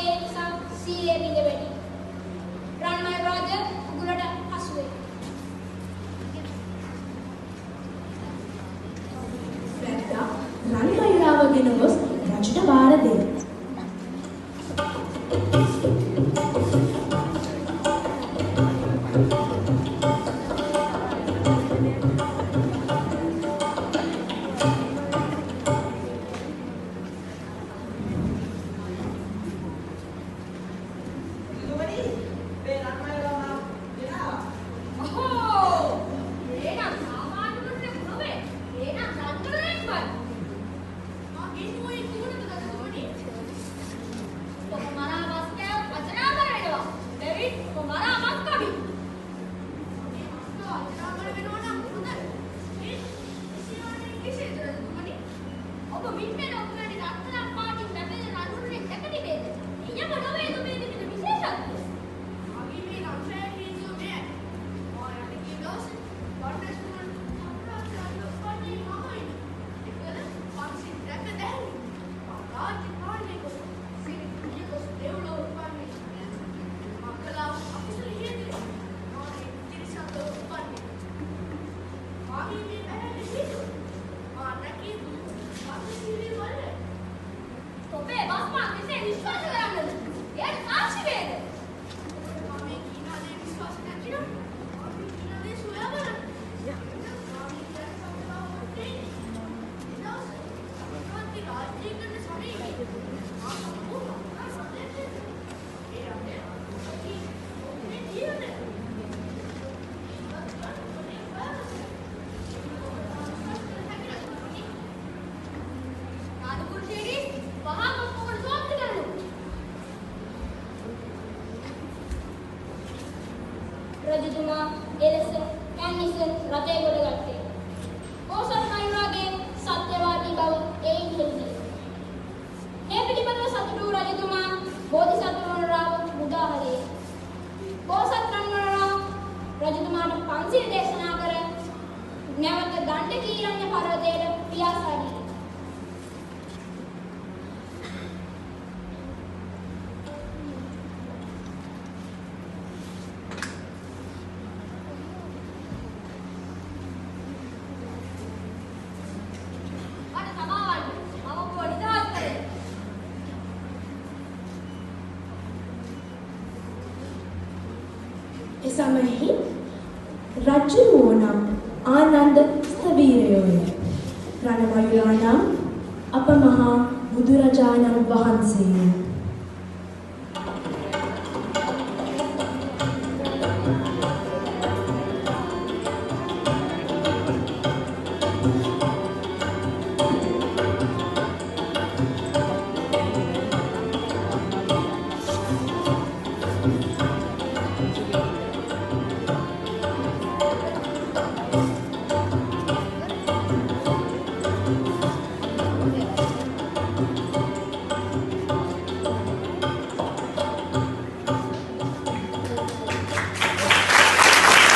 ඒ නිසා සීලේ බිඳ වැටි. රන්මල් රාජ උගලට හසු වේ. වැද්දා රන්මයුරාවගෙන ගොස් රජුට බාර දෙයි. රජතුමා එලෙස කන්නිසෙන් රජය ගොඩගත්තේ. පොසත් මයුරාගේ සත්‍යවාදී බව එයින් හෙළිවේ. මේ පිළිබඳව සතුටු රජතුමා බෝධිසත්ව වනරාව මුදා හරියේ. පොසත් රන්වනරාව රජතුමාට පන්සිල් දේශනා කර නැවත දණ්ඩකීරණ්‍ය පර්වතයට පියාසාදී. එසමයෙහි රජුවෝ නම් ආනන්ද ස්ථවිරයෝය. රණමයුරා නම් අප මහා බුදුරජාණන් වහන්සේය.